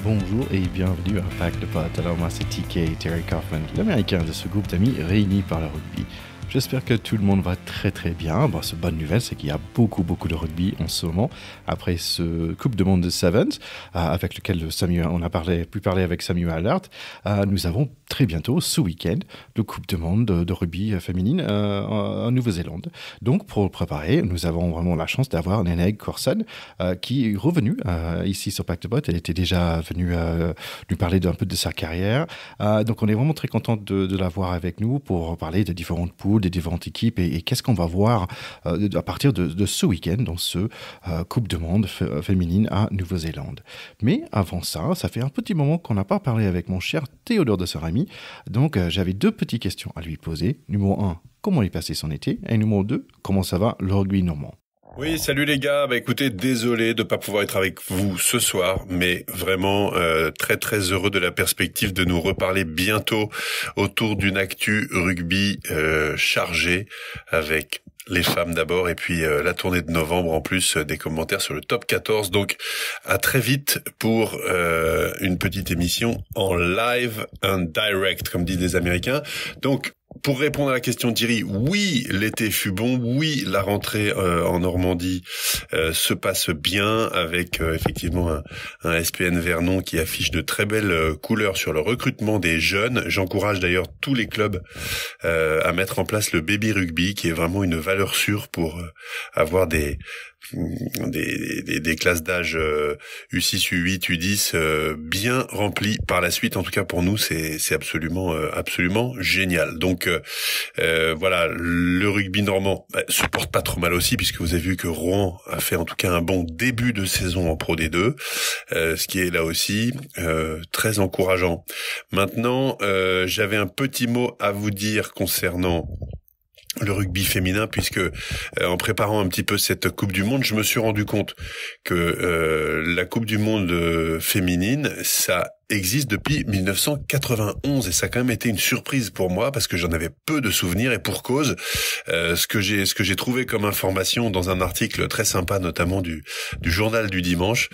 Bonjour et bienvenue à Pack de Potes. Alors moi c'est TK, Terry Kaufman, l'américain de ce groupe d'amis réunis par le rugby. J'espère que tout le monde va très très bien. Bon, cette bonne nouvelle, c'est qu'il y a beaucoup de rugby en ce moment. Après ce Coupe du Monde de Sevens, avec lequel on a pu parler avec Samuel Allard, nous avons très bientôt, ce week-end, le Coupe du Monde de rugby féminine en Nouvelle-Zélande. Donc, pour le préparer, nous avons vraiment la chance d'avoir Neneg Corson qui est revenue ici sur Pack de Potes. Elle était déjà venue nous parler un peu de sa carrière. Donc, on est vraiment très content de l'avoir avec nous pour parler de différentes poules, des différentes équipes et qu'est-ce qu'on va voir à partir de ce week-end dans ce Coupe du Monde féminine à Nouvelle-Zélande. Mais avant ça fait un petit moment qu'on n'a pas parlé avec mon cher Théodore de Serami. Donc j'avais deux petites questions à lui poser. Numéro 1, comment il passait son été? Et numéro 2, comment ça va le rugby normand? Oui, salut les gars. Écoutez, désolé de pas pouvoir être avec vous ce soir, mais vraiment très très heureux de la perspective de nous reparler bientôt autour d'une actu rugby chargée avec les femmes d'abord et puis la tournée de novembre en plus des commentaires sur le top 14. Donc à très vite pour une petite émission en live and direct comme disent les Américains. Donc pour répondre à la question de Thierry, oui, l'été fut bon, oui, la rentrée en Normandie se passe bien avec effectivement un SPN Vernon qui affiche de très belles couleurs sur le recrutement des jeunes. J'encourage d'ailleurs tous les clubs à mettre en place le baby rugby qui est vraiment une valeur sûre pour avoir des classes d'âge U6, U8, U10 bien remplies par la suite. En tout cas pour nous c'est absolument génial. Donc voilà, le rugby normand se porte pas trop mal aussi puisque vous avez vu que Rouen a fait en tout cas un bon début de saison en Pro D2, ce qui est là aussi très encourageant. Maintenant j'avais un petit mot à vous dire concernant le rugby féminin puisque en préparant un petit peu cette Coupe du Monde, je me suis rendu compte que la Coupe du Monde féminine, ça existe depuis 1991 et ça a quand même été une surprise pour moi parce que j'en avais peu de souvenirs et pour cause. Ce que j'ai trouvé comme information dans un article très sympa notamment du journal du dimanche,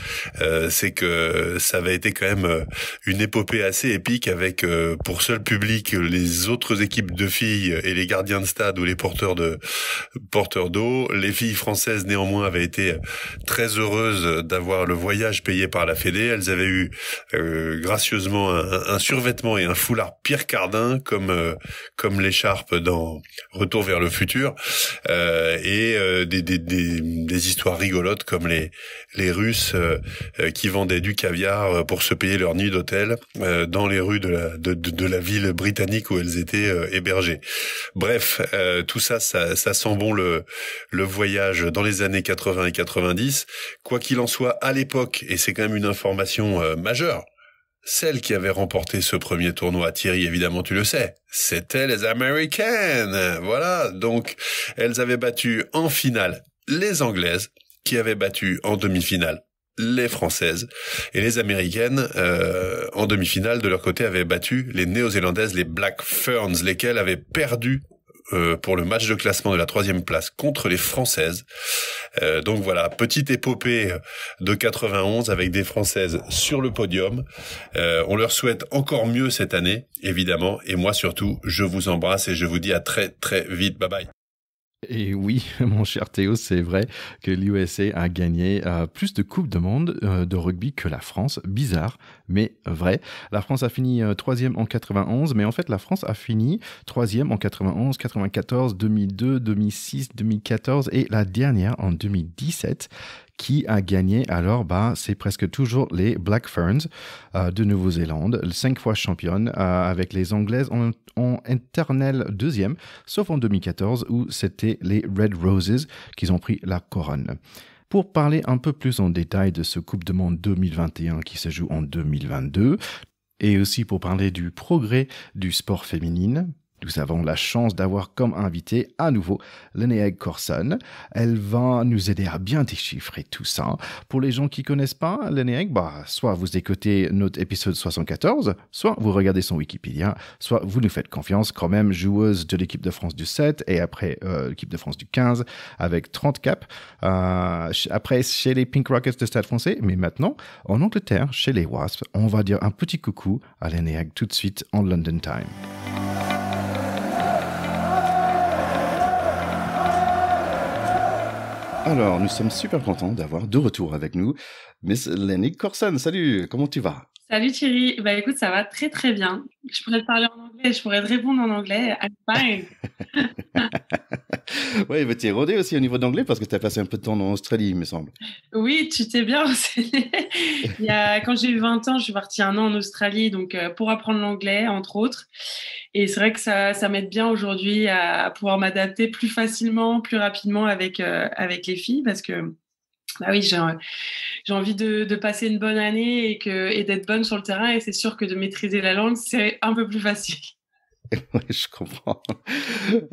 c'est que ça avait été quand même une épopée assez épique avec pour seul public les autres équipes de filles et les gardiens de stade ou les porteurs d'eau. Les filles françaises néanmoins avaient été très heureuses d'avoir le voyage payé par la Fédé. Elles avaient eu gracieusement un survêtement et un foulard Pierre Cardin comme l'écharpe dans Retour vers le futur et des histoires rigolotes comme les Russes qui vendaient du caviar pour se payer leur nuit d'hôtel dans les rues de la ville britannique où elles étaient hébergées. Bref, tout ça sent bon le voyage dans les années 80 et 90. Quoi qu'il en soit, à l'époque, et c'est quand même une information majeure, celle qui avait remporté ce premier tournoi, Thierry, évidemment, tu le sais, c'était les Américaines. Voilà, donc elles avaient battu en finale les Anglaises, qui avaient battu en demi-finale les Françaises, et les Américaines, en demi-finale, de leur côté, avaient battu les Néo-Zélandaises, les Black Ferns, lesquelles avaient perdu pour le match de classement de la 3e place contre les Françaises. Donc voilà, petite épopée de 91 avec des Françaises sur le podium. On leur souhaite encore mieux cette année, évidemment. Et moi surtout, je vous embrasse et je vous dis à très très vite. Bye bye. Et oui, mon cher Théo, c'est vrai que l'USA a gagné plus de Coupes du Monde de rugby que la France. Bizarre, mais vrai. La France a fini 3e en 91, mais en fait, la France a fini 3e en 91, 94, 2002, 2006, 2014 et la dernière en 2017. Qui a gagné alors? C'est presque toujours les Black Ferns de Nouvelle-Zélande, 5 fois championne, avec les Anglaises en éternel deuxième, sauf en 2014 où c'était les Red Roses qui ont pris la couronne. Pour parler un peu plus en détail de ce Coupe du Monde 2021 qui se joue en 2022, et aussi pour parler du progrès du sport féminin, Nous avons la chance d'avoir comme invité à nouveau Linnea Corson. Elle va nous aider à bien déchiffrer tout ça. Pour les gens qui ne connaissent pas Linnea, soit vous écoutez notre épisode 74, soit vous regardez son Wikipédia, soit vous nous faites confiance, quand même joueuse de l'équipe de France du 7 et après l'équipe de France du 15 avec 30 caps. Après, chez les Pink Rockets de Stade Français, mais maintenant, en Angleterre, chez les Wasps, on va dire un petit coucou à Linnea tout de suite en London Time. Alors, nous sommes super contents d'avoir de retour avec nous Miss Linnea Corson. Salut, comment tu vas? Salut Thierry, écoute, ça va très très bien. Je pourrais te parler en anglais, je pourrais te répondre en anglais. I'm fine. Oui, mais tu es rodé aussi au niveau d'anglais parce que tu as passé un peu de temps en Australie, il me semble. Oui, tu t'es bien renseigné. Quand j'ai eu 20 ans, je suis partie 1 an en Australie donc, pour apprendre l'anglais, entre autres. Et c'est vrai que ça m'aide bien aujourd'hui à pouvoir m'adapter plus facilement, plus rapidement avec les filles parce que oui, j'ai envie de passer une bonne année et d'être bonne sur le terrain. Et c'est sûr que de maîtriser la langue, c'est un peu plus facile. Oui, je comprends.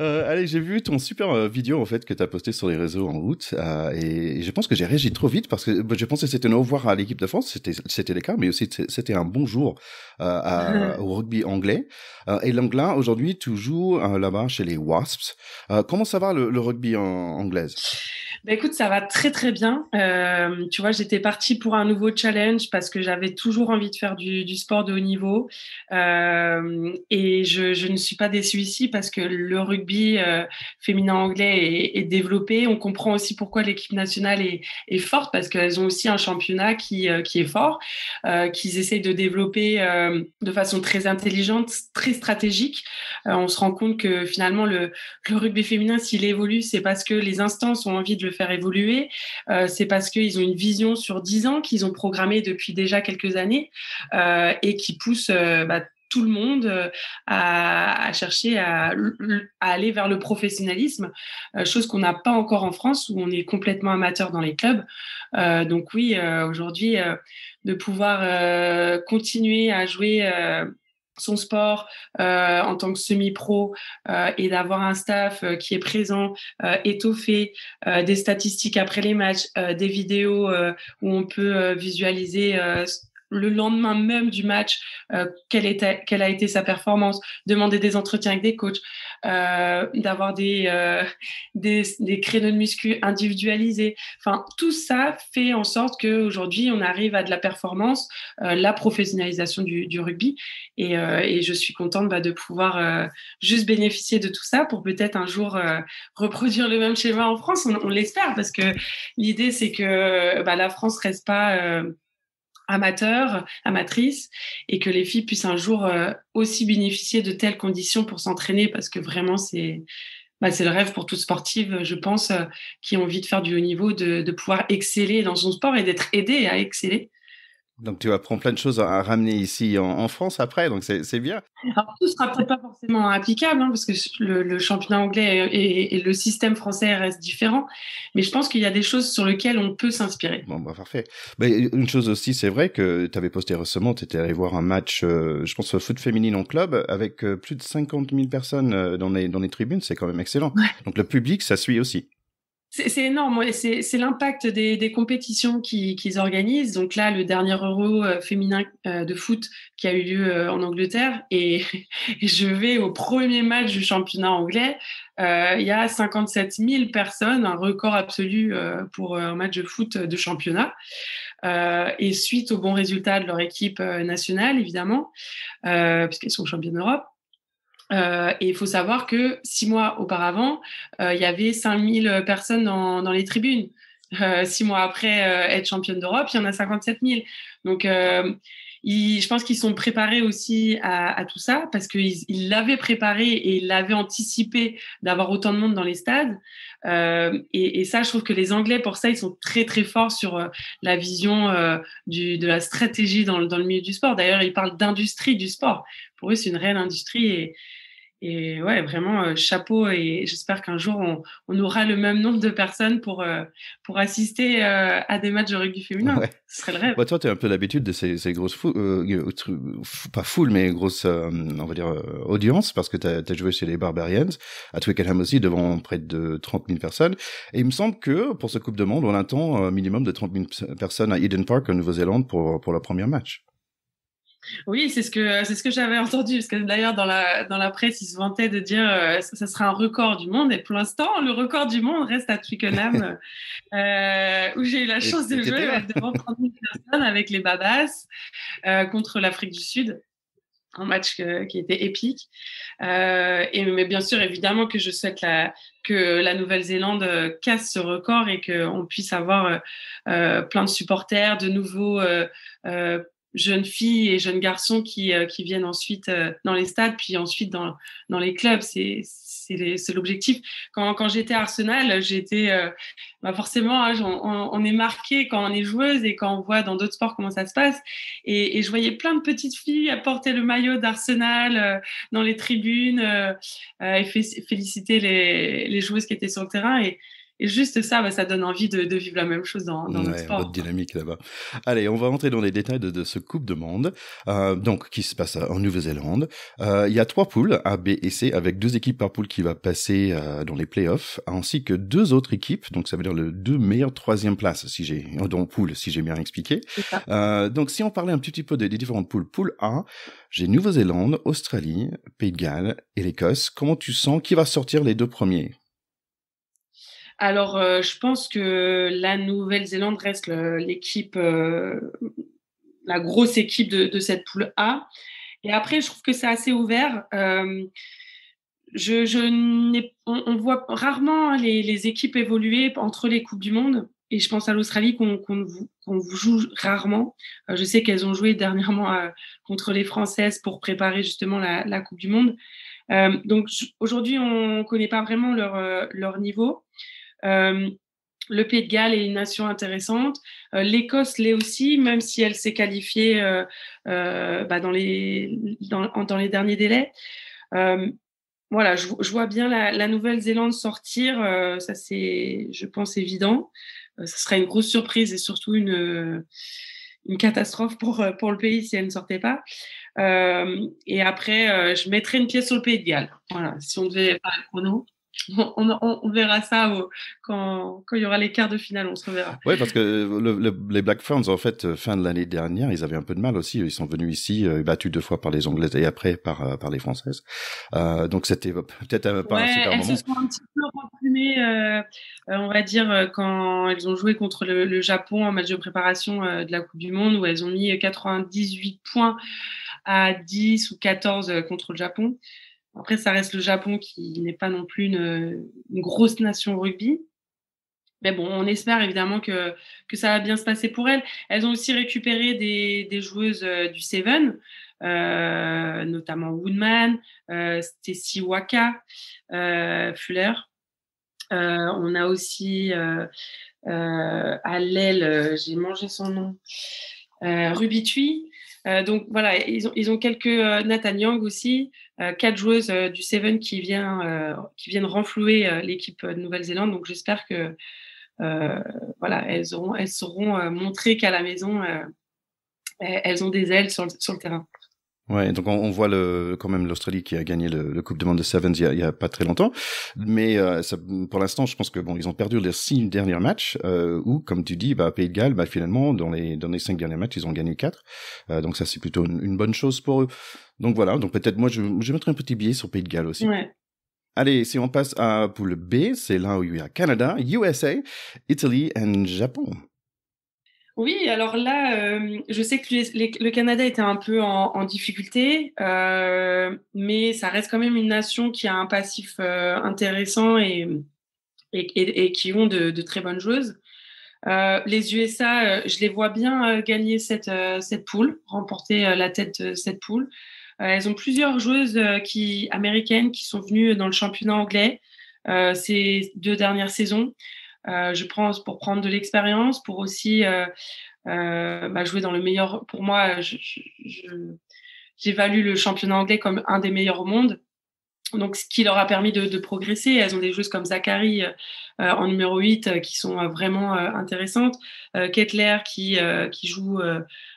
Allez, j'ai vu ton super vidéo en fait que tu as posté sur les réseaux en août et je pense que j'ai réagi trop vite parce que je pensais que c'était un au revoir à l'équipe de France, c'était le cas, mais aussi c'était un bonjour au rugby anglais. Et l'anglais, aujourd'hui, tu joues là-bas chez les Wasps. Comment ça va le rugby en anglaise? Écoute, ça va très très bien. Tu vois, j'étais partie pour un nouveau challenge parce que j'avais toujours envie de faire du sport de haut niveau. Et je ne suis pas déçue ici parce que le rugby féminin anglais est développé. On comprend aussi pourquoi l'équipe nationale est forte parce qu'elles ont aussi un championnat qui est fort, qu'ils essayent de développer de façon très intelligente, très stratégique. On se rend compte que finalement le rugby féminin, s'il évolue, c'est parce que les instances ont envie de le faire évoluer. C'est parce qu'ils ont une vision sur 10 ans qu'ils ont programmée depuis déjà quelques années et qui poussent tout le monde à chercher à aller vers le professionnalisme, chose qu'on n'a pas encore en France où on est complètement amateur dans les clubs. Donc oui, aujourd'hui, de pouvoir continuer à jouer son sport en tant que semi-pro et d'avoir un staff qui est présent, étoffé, des statistiques après les matchs, des vidéos où on peut visualiser le lendemain même du match quelle a été sa performance, demander des entretiens avec des coachs, d'avoir des créneaux de muscu individualisés. Enfin, tout ça fait en sorte qu'aujourd'hui, on arrive à de la performance, la professionnalisation du rugby. Et je suis contente de pouvoir juste bénéficier de tout ça pour peut-être un jour reproduire le même schéma en France. On l'espère parce que l'idée, c'est que la France reste pas amatrice et que les filles puissent un jour aussi bénéficier de telles conditions pour s'entraîner parce que vraiment, c'est le rêve pour toute sportive, je pense, qui ont envie de faire du haut niveau, de pouvoir exceller dans son sport et d'être aidée à exceller. Donc, tu apprends plein de choses à ramener ici en France après, donc c'est bien. Alors, tout ne sera peut-être pas forcément applicable, parce que le championnat anglais et le système français restent différents, mais je pense qu'il y a des choses sur lesquelles on peut s'inspirer. Bon, parfait. Une chose aussi, c'est vrai que tu avais posté récemment, tu étais allé voir un match, je pense, foot féminine en club, avec plus de 50 000 personnes dans les tribunes, c'est quand même excellent. Ouais. Donc, le public, ça suit aussi. C'est énorme, ouais. C'est l'impact des compétitions qu'ils organisent. Donc là, le dernier Euro féminin de foot qui a eu lieu en Angleterre et je vais au premier match du championnat anglais. Il y a 57 000 personnes, un record absolu pour un match de foot de championnat. Et suite au bon résultat de leur équipe nationale, évidemment, puisqu'elles sont championnes d'Europe. Et il faut savoir que 6 mois auparavant, il y avait 5000 personnes dans les tribunes. 6 mois après être championne d'Europe, il y en a 57 000. Donc, je pense qu'ils sont préparés aussi à tout ça parce qu'ils l'avaient préparé et ils l'avaient anticipé d'avoir autant de monde dans les stades. Et ça, je trouve que les Anglais, pour ça, ils sont très, très forts sur la vision de la stratégie dans le milieu du sport. D'ailleurs, ils parlent d'industrie du sport. Pour eux, c'est une réelle industrie Et ouais, vraiment, chapeau et j'espère qu'un jour on aura le même nombre de personnes pour assister, à des matchs de rugby féminin. Ouais. Ce serait le rêve. Bah, toi, tu as un peu l'habitude de ces grosses pas full, mais grosses, on va dire, audiences, parce que tu as joué chez les Barbarians, à Twickenham aussi, devant près de 30 000 personnes. Et il me semble que, pour ce Coupe de Monde, on attend un minimum de 30 000 personnes à Eden Park, en Nouvelle-Zélande, pour le premier match. Oui, c'est ce que j'avais entendu, parce que d'ailleurs dans la presse, ils se vantaient de dire, ça sera un record du monde et pour l'instant, le record du monde reste à Twickenham, où j'ai eu la chance Et de t'étais jouer, là. ouais, devant 30 000 personnes avec les Babas, contre l'Afrique du Sud. Un match qui était épique. Mais bien sûr, évidemment que je souhaite que la Nouvelle-Zélande casse ce record et qu'on puisse avoir plein de supporters, de nouveaux jeunes filles et jeunes garçons qui viennent ensuite dans les stades, puis ensuite dans les clubs. C'est l'objectif. Quand j'étais à Arsenal, forcément, hein, on est marqué quand on est joueuse et quand on voit dans d'autres sports comment ça se passe. Et je voyais plein de petites filles porter le maillot d'Arsenal dans les tribunes et féliciter les joueuses qui étaient sur le terrain. Et juste ça, ça donne envie de vivre la même chose dans notre Ouais, votre sport, quoi. dynamique là-bas. Allez, on va rentrer dans les détails de ce Coupe de Monde, donc qui se passe en Nouvelle-Zélande. Il y a 3 poules, A, B et C, avec 2 équipes par poule qui va passer dans les playoffs, ainsi que 2 autres équipes, donc ça veut dire le 2 meilleures 3e places, dans poule, si j'ai bien expliqué. C'est ça. Donc si on parlait un petit peu des différentes poules, poule A, j'ai Nouvelle-Zélande, Australie, Pays de Galles et l'Écosse. Comment tu sens qui va sortir les 2 premiers? Alors, je pense que la Nouvelle-Zélande reste l'équipe, la grosse équipe de cette poule A. Et après, je trouve que c'est assez ouvert. On voit rarement les équipes évoluer entre les Coupes du Monde. Et je pense à l'Australie qu'on joue rarement. Je sais qu'elles ont joué dernièrement contre les Françaises pour préparer justement la Coupe du Monde. Donc aujourd'hui, on ne connaît pas vraiment leur niveau. Euh, le Pays de Galles est une nation intéressante. L'Écosse l'est aussi, même si elle s'est qualifiée dans les derniers délais. Voilà, je vois bien la Nouvelle-Zélande sortir. Ça, c'est, je pense, évident. Ce serait une grosse surprise et surtout une catastrophe pour le pays si elle ne sortait pas. Et après, je mettrais une pièce sur le Pays de Galles. Voilà, si on devait faire le chrono. On verra ça quand il y aura les quarts de finale, on se reverra. Ouais, parce que les Black Ferns, en fait, fin de l'année dernière, ils avaient un peu de mal aussi. Ils sont venus ici, battus 2 fois par les Anglaises et après par les Françaises. Donc c'était peut-être pas un super elles moment. se sont un petit peu replumées, on va dire, quand elles ont joué contre le Japon en match de préparation de la Coupe du Monde, où elles ont mis 98 points à 10 ou 14 contre le Japon. Après, ça reste le Japon qui n'est pas non plus une grosse nation rugby. Mais bon, on espère évidemment que ça va bien se passer pour elles. Elles ont aussi récupéré des joueuses du Seven, notamment Woodman, Stacey Waka, Fuller. On a aussi à l'aile, j'ai mangé son nom, Ruby Tui. Donc voilà, ils ont quelques Nathan Young aussi, 4 joueuses du Seven qui viennent renflouer l'équipe de Nouvelle-Zélande. Donc j'espère que voilà, elles sauront montrer qu'à la maison elles ont des ailes sur le terrain. Ouais, donc on voit quand même l'Australie qui a gagné le Coupe du Monde de Sevens il y a pas très longtemps, mais pour l'instant, je pense que bon, ils ont perdu les 6 derniers matchs, où, comme tu dis, Pays de Galles, finalement, dans les 5 derniers matchs, ils ont gagné 4, donc ça c'est plutôt une bonne chose pour eux. Donc voilà, donc peut-être moi je mettrai un petit billet sur Pays de Galles aussi. Ouais. Allez, si on passe à poule B, c'est là où il y a Canada, USA, Italie et Japon. Oui, alors là, je sais que le Canada était un peu en difficulté, mais ça reste quand même une nation qui a un passif intéressant et qui ont de très bonnes joueuses. Les USA, je les vois bien gagner cette poule, remporter la tête de cette poule. Elles ont plusieurs joueuses américaines qui sont venues dans le championnat anglais ces 2 dernières saisons. Je pense pour prendre de l'expérience, pour aussi jouer dans le meilleur. Pour moi, j'évalue le championnat anglais comme un des meilleurs au monde. Donc, ce qui leur a permis de progresser. Elles ont des joueuses comme Zachary en numéro 8 qui sont vraiment intéressantes. Kettler qui joue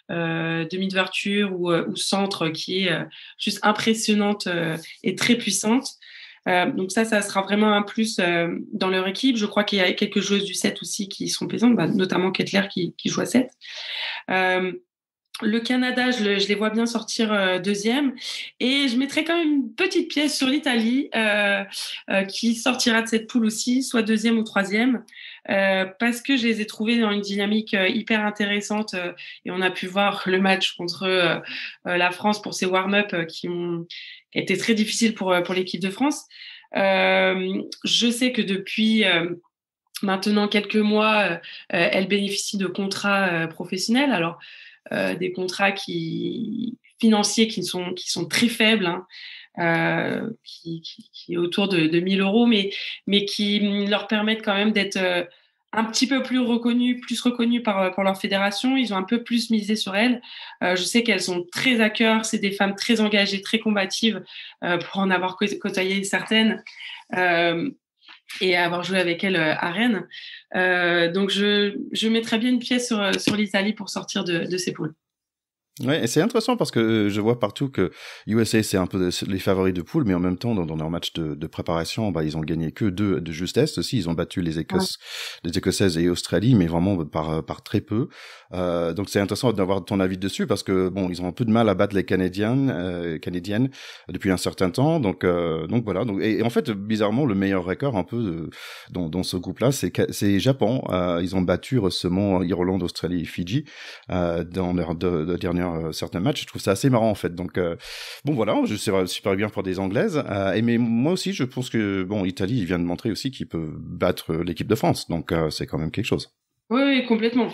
demi d'ouverture ou centre qui est juste impressionnante et très puissante. Donc ça sera vraiment un plus dans leur équipe. Je crois qu'il y a quelques joueuses du 7 aussi qui sont présentes, notamment Kettler qui joue à 7. Le Canada, je les vois bien sortir deuxième. Et je mettrai quand même une petite pièce sur l'Italie qui sortira de cette poule aussi, soit deuxième ou troisième, parce que je les ai trouvés dans une dynamique hyper intéressante. Et on a pu voir le match contre la France pour ces warm-up qui ont été très difficiles pour l'équipe de France. Je sais que depuis maintenant quelques mois, elles bénéficient de contrats professionnels. Alors, des contrats financiers qui sont très faibles, qui est autour de 1 000 euros, mais qui leur permettent quand même d'être un petit peu plus reconnus par leur fédération. Ils ont un peu plus misé sur elles. Je sais qu'elles sont très à cœur. C'est des femmes très engagées, très combatives, pour en avoir côtoyé certaines. Et avoir joué avec elle à Rennes. Donc, je mettrais bien une pièce sur l'Italie pour sortir de ces poules. Ouais, et c'est intéressant parce que je vois partout que USA c'est un peu les favoris de poule, mais en même temps dans leur match de préparation, ils ont gagné que 2 de justesse aussi. Ils ont battu les Écossaises et Australie, mais vraiment par très peu. Donc c'est intéressant d'avoir ton avis dessus parce que bon, ils ont un peu de mal à battre les Canadiennes depuis un certain temps. Donc voilà. Donc et en fait bizarrement le meilleur record un peu dans ce groupe-là, c'est Japon. Ils ont battu récemment Irlande, Australie et Fidji dans leur dernière certains matchs. Je trouve ça assez marrant en fait. Donc bon voilà, je sais super bien pour des Anglaises. Mais moi aussi, je pense que bon, Italie vient de montrer aussi qu'il peut battre l'équipe de France. Donc c'est quand même quelque chose. Oui, complètement.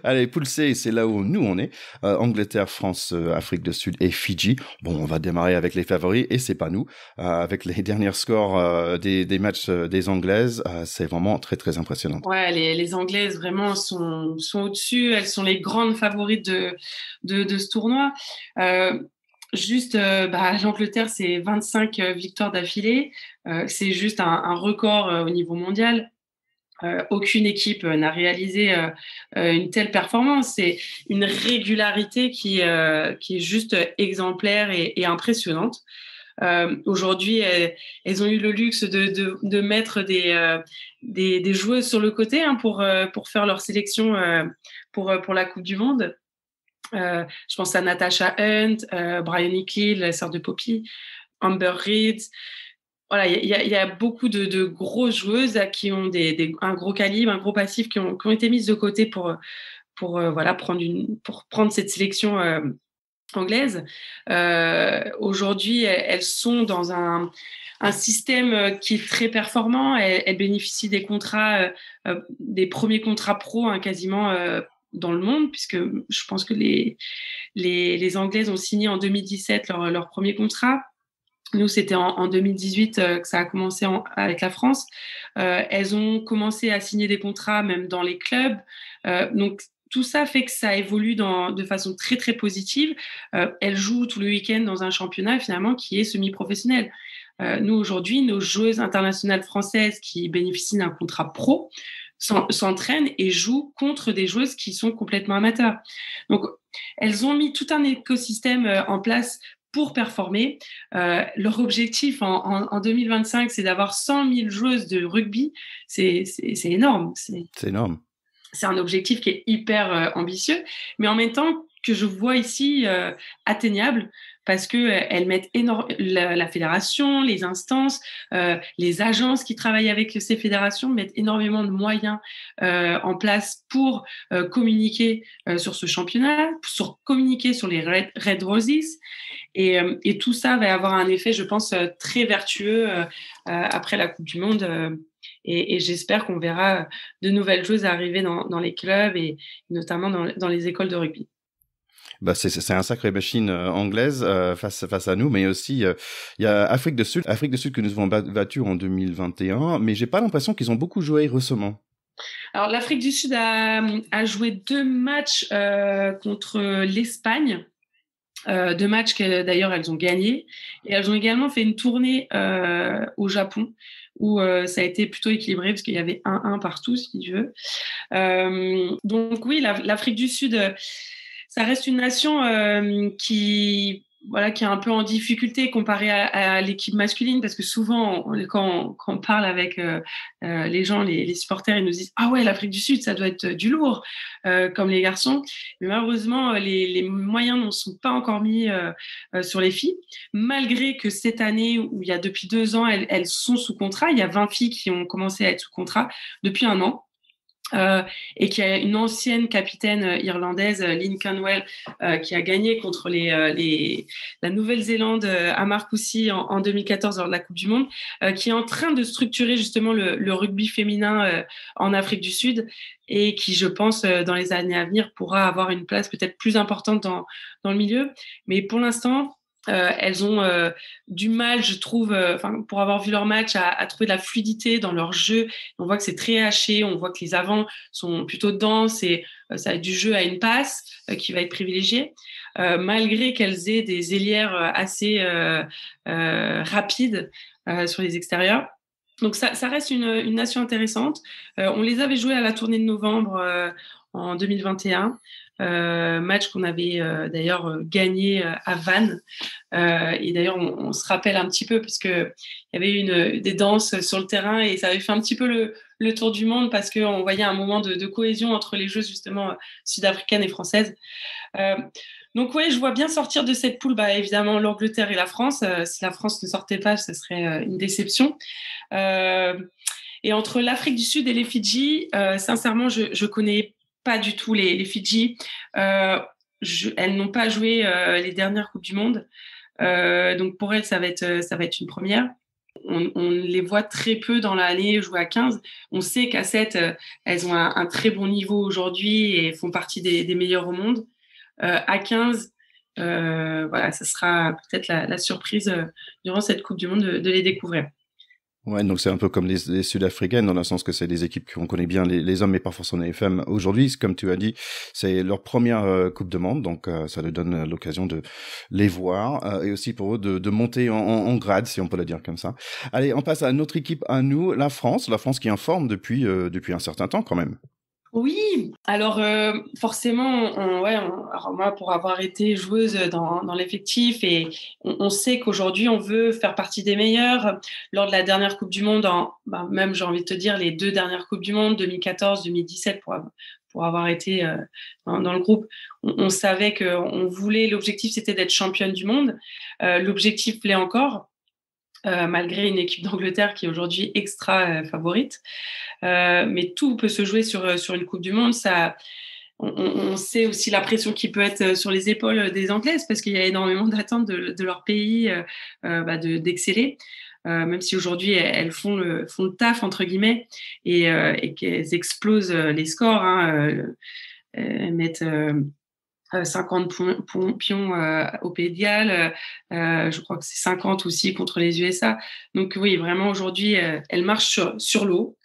Allez, poule C, c'est là où nous on est. Angleterre, France, Afrique du Sud et Fidji. Bon, on va démarrer avec les favoris et c'est pas nous. Avec les derniers scores des matchs des Anglaises, c'est vraiment très très impressionnant. Ouais, les Anglaises vraiment sont au-dessus. Elles sont les grandes favorites de ce tournoi. L'Angleterre, c'est 25 victoires d'affilée. C'est juste un record au niveau mondial. Aucune équipe n'a réalisé une telle performance. C'est une régularité qui est juste exemplaire et impressionnante. Aujourd'hui, elles ont eu le luxe de mettre des joueuses sur le côté pour faire leur sélection pour la Coupe du Monde. Je pense à Natasha Hunt, Bryony Cleal, la sœur de Poppy, Amber Reid. Voilà, il y a beaucoup de grosses joueuses qui ont un gros calibre, un gros passif, qui ont été mises de côté pour prendre cette sélection anglaise. Aujourd'hui, elles sont dans un système qui est très performant. Elles bénéficient des contrats, des premiers contrats pro quasiment dans le monde, puisque je pense que les Anglaises ont signé en 2017 leur premier contrat. Nous, c'était en 2018 que ça a commencé avec la France. Elles ont commencé à signer des contrats même dans les clubs. Donc, tout ça fait que ça évolue de façon très, très positive. Elles jouent tout le week-end dans un championnat, finalement, qui est semi-professionnel. Nous, aujourd'hui, nos joueuses internationales françaises qui bénéficient d'un contrat pro s'entraînent et jouent contre des joueuses qui sont complètement amateurs. Donc, elles ont mis tout un écosystème en place pour performer. Leur objectif en 2025, c'est d'avoir 100 000 joueuses de rugby. C'est énorme. C'est énorme. C'est un objectif qui est hyper ambitieux, mais en même temps que je vois ici atteignable, parce que elles mettent la fédération, les instances, les agences qui travaillent avec ces fédérations mettent énormément de moyens en place pour communiquer sur ce championnat, communiquer sur les Red Roses. Et tout ça va avoir un effet, je pense, très vertueux après la Coupe du Monde. Et j'espère qu'on verra de nouvelles choses arriver dans les clubs et notamment dans les écoles de rugby. C'est un sacré machine anglaise face à nous, mais aussi il y a Afrique du Sud que nous avons battu en 2021, mais j'ai pas l'impression qu'ils ont beaucoup joué récemment. Alors l'Afrique du Sud a joué 2 matchs contre l'Espagne. 2 matchs que d'ailleurs elles ont gagnés. Et elles ont également fait une tournée au Japon où ça a été plutôt équilibré parce qu'il y avait 1-1 partout, si tu veux. Donc oui, l'Afrique du Sud, ça reste une nation qui est un peu en difficulté comparée à l'équipe masculine, parce que souvent, quand on parle avec les gens, les supporters, ils nous disent ah ouais, l'Afrique du Sud, ça doit être du lourd, comme les garçons. Mais malheureusement, les moyens ne sont pas encore mis sur les filles, malgré que cette année, où il y a depuis 2 ans, elles sont sous contrat. Il y a 20 filles qui ont commencé à être sous contrat depuis 1 an. Et qui a une ancienne capitaine irlandaise, Lynn Canwell, qui a gagné contre la Nouvelle-Zélande à Marcoussis en 2014 lors de la Coupe du Monde, qui est en train de structurer justement le rugby féminin en Afrique du Sud et qui, je pense, dans les années à venir, pourra avoir une place peut-être plus importante dans le milieu. Mais pour l'instant, elles ont du mal, je trouve, pour avoir vu leur match, à trouver de la fluidité dans leur jeu. On voit que c'est très haché, on voit que les avants sont plutôt denses et ça a du jeu à une passe qui va être privilégié, malgré qu'elles aient des ailières assez rapides sur les extérieurs. Donc ça reste une nation intéressante. On les avait joués à la tournée de novembre en 2021. Match qu'on avait d'ailleurs gagné à Vannes. Et d'ailleurs, on se rappelle un petit peu parce que il y avait eu des danses sur le terrain et ça avait fait un petit peu le tour du monde parce qu'on voyait un moment de cohésion entre les joueuses justement sud-africaines et françaises. Donc ouais, je vois bien sortir de cette poule, évidemment l'Angleterre et la France. Si la France ne sortait pas, ce serait une déception. Et entre l'Afrique du Sud et les Fidji, sincèrement, je connais pas du tout les Fidji. Elles n'ont pas joué les dernières Coupes du Monde. Donc pour elles, ça va être une première. On les voit très peu dans l'année jouer à 15. On sait qu'à 7, elles ont un très bon niveau aujourd'hui et font partie des meilleures au monde. À 15, voilà, ça sera peut-être la surprise durant cette Coupe du Monde de les découvrir. Ouais, donc c'est un peu comme les Sud-Africaines, dans le sens que c'est des équipes qu'on connaît bien, les hommes, mais pas forcément les femmes. Aujourd'hui, comme tu as dit, c'est leur première Coupe du Monde, donc ça leur donne l'occasion de les voir, et aussi pour eux de monter en grade, si on peut le dire comme ça. Allez, on passe à notre équipe, à nous, la France qui est en forme depuis un certain temps quand même. Oui, alors forcément, alors moi, pour avoir été joueuse dans l'effectif, et on sait qu'aujourd'hui, on veut faire partie des meilleurs. Lors de la dernière Coupe du Monde, même j'ai envie de te dire les 2 dernières Coupes du Monde, 2014, 2017, pour avoir été dans le groupe, on savait que l'objectif c'était d'être championne du monde. L'objectif l'est encore. Malgré une équipe d'Angleterre qui est aujourd'hui extra favorite. Mais tout peut se jouer sur une Coupe du Monde. On sait aussi la pression qui peut être sur les épaules des Anglaises parce qu'il y a énormément d'attentes de leur pays d'exceller. Même si aujourd'hui elles font le taf entre guillemets et qu'elles explosent les scores. Elles mettent 50 pions au Pays de Galles, je crois que c'est 50 aussi contre les USA. Donc oui, vraiment aujourd'hui, elle marche sur l'eau.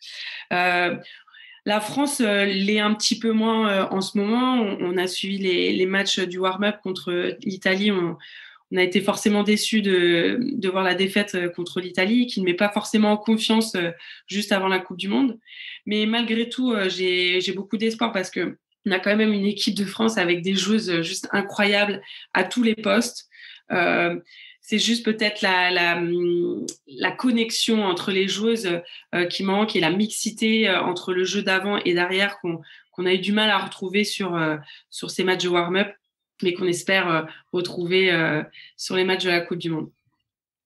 La France l'est un petit peu moins en ce moment. On a suivi les matchs du warm-up contre l'Italie. On a été forcément déçus de voir la défaite contre l'Italie, qui ne met pas forcément en confiance juste avant la Coupe du Monde. Mais malgré tout, j'ai beaucoup d'espoir parce que on a quand même une équipe de France avec des joueuses juste incroyables à tous les postes. C'est juste peut-être la connexion entre les joueuses qui manque et la mixité entre le jeu d'avant et d'arrière qu'on a eu du mal à retrouver sur ces matchs de warm-up, mais qu'on espère retrouver sur les matchs de la Coupe du Monde.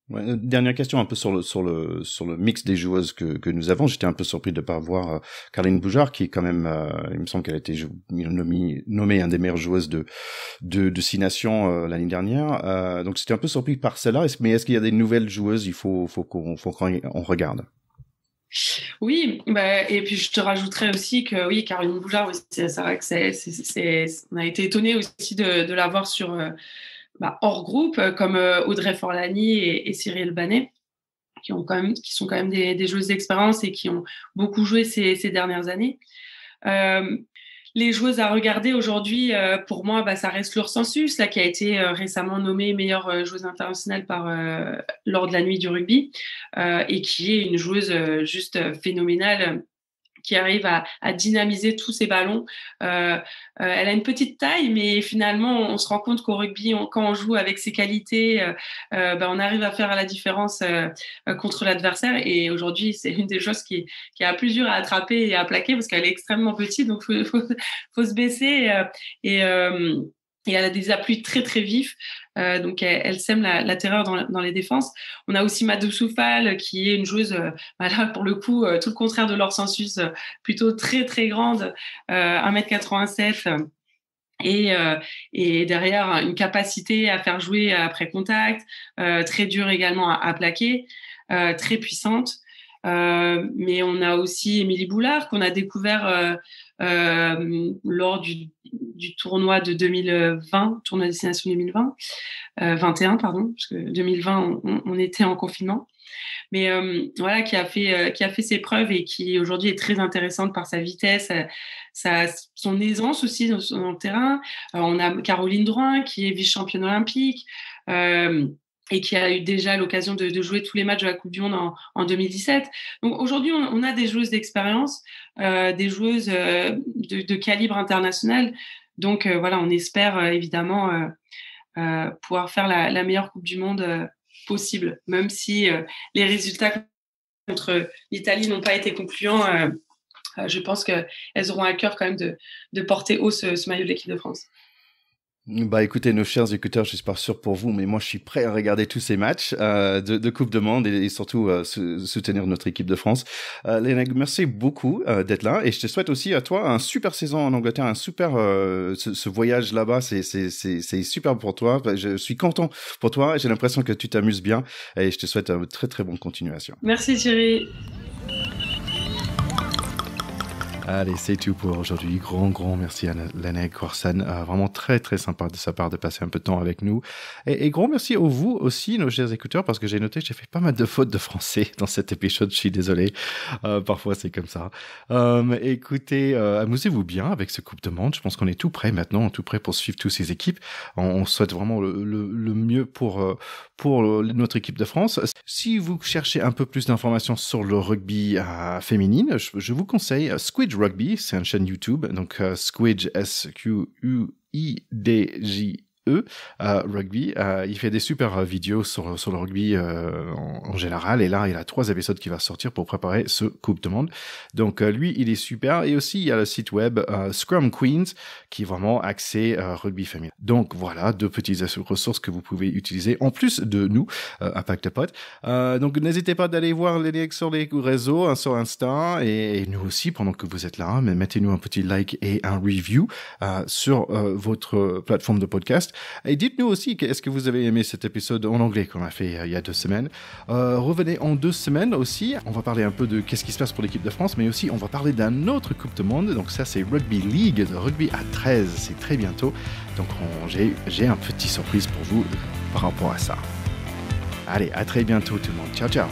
Ouais, dernière question un peu sur le mix des joueuses que nous avons. J'étais un peu surpris de pas voir Caroline Boujard, qui est quand même, il me semble qu'elle a été nommée un des meilleures joueuses de 6 nations l'année dernière. Donc j'étais un peu surpris par celle-là. Mais est-ce qu'il y a des nouvelles joueuses? Il faut qu'on regarde. Oui, et puis je te rajouterais aussi que oui, Caroline Boujard, oui, c'est vrai que on a été étonnés aussi de la voir sur hors groupe, comme Audrey Forlani et Cyril Banet, qui sont quand même des joueuses d'expérience et qui ont beaucoup joué ces dernières années. les joueuses à regarder aujourd'hui, pour moi, ça reste Laure Sensus, là, qui a été récemment nommée meilleure joueuse internationale lors de la nuit du rugby, et qui est une joueuse juste phénoménale, qui arrive à dynamiser tous ces ballons. Elle a une petite taille, mais finalement, on se rend compte qu'au rugby, quand on joue avec ses qualités, on arrive à faire la différence contre l'adversaire. Et aujourd'hui, c'est une des choses qui est la plus dure à attraper et à plaquer parce qu'elle est extrêmement petite, donc faut se baisser. Et elle a des appuis très, très vifs. Donc, elle sème la terreur dans les défenses. On a aussi Madou Soufal, qui est une joueuse, là, pour le coup, tout le contraire de Laure Sensus, plutôt très, très grande, 1m87. Et derrière, une capacité à faire jouer après contact, très dure également à plaquer, très puissante. Mais on a aussi Émilie Boulard, qu'on a découvert lors du tournoi de 2020, tournoi Destination 2020, 21 pardon, parce que 2020 on était en confinement, mais voilà, qui a fait ses preuves et qui aujourd'hui est très intéressante par sa vitesse, son aisance aussi dans le terrain. On a Caroline Drouin qui est vice-championne olympique. Et qui a eu déjà l'occasion de jouer tous les matchs de la Coupe du Monde en 2017. Donc aujourd'hui, on a des joueuses d'expérience, des joueuses de calibre international. Donc voilà, on espère évidemment pouvoir faire la meilleure Coupe du Monde possible, même si les résultats contre l'Italie n'ont pas été concluants. Je pense qu'elles auront à cœur quand même de porter haut ce maillot de l'équipe de France. Écoutez, nos chers écouteurs, je suis pas sûr pour vous, mais moi, je suis prêt à regarder tous ces matchs de Coupe du Monde et surtout soutenir notre équipe de France. Léna, merci beaucoup d'être là et je te souhaite aussi à toi un super saison en Angleterre, un super ce voyage là-bas, c'est super pour toi. Je suis content pour toi. J'ai l'impression que tu t'amuses bien et je te souhaite une très très bonne continuation. Merci Thierry. Allez, c'est tout pour aujourd'hui. Grand merci à Léna Corson. Vraiment très, très sympa de sa part de passer un peu de temps avec nous. Et grand merci à vous aussi, nos chers écouteurs, parce que j'ai noté que j'ai fait pas mal de fautes de français dans cet épisode. Je suis désolé. Parfois, c'est comme ça. Écoutez, amusez-vous bien avec ce Coupe du Monde. Je pense qu'on est tout prêt maintenant, tout prêt pour suivre toutes ces équipes. On souhaite vraiment le mieux pour notre équipe de France. Si vous cherchez un peu plus d'informations sur le rugby féminine, je vous conseille Squidge Rugby, c'est une chaîne YouTube, donc Squidge, S-Q-U-I-D-J rugby. Il fait des super vidéos sur le rugby en général, et là il a 3 épisodes qui vont sortir pour préparer ce Coupe du Monde. Donc lui il est super, et aussi il y a le site web Scrum Queens qui est vraiment axé rugby féminin. Donc voilà, 2 petites ressources que vous pouvez utiliser en plus de nous à Pack de Potes. Donc n'hésitez pas d'aller voir les liens sur les réseaux, sur Insta, et nous aussi pendant que vous êtes là, mais mettez-nous un petit like et un review sur votre plateforme de podcast. Et dites-nous aussi, est-ce que vous avez aimé cet épisode en anglais qu'on a fait il y a 2 semaines. Revenez en 2 semaines aussi. On va parler un peu de qu'est-ce qui se passe pour l'équipe de France, mais aussi on va parler d'un autre Coupe du Monde. Donc ça, c'est Rugby League, le rugby à 13. C'est très bientôt. Donc j'ai un petit surprise pour vous par rapport à ça. Allez, à très bientôt tout le monde. Ciao, ciao.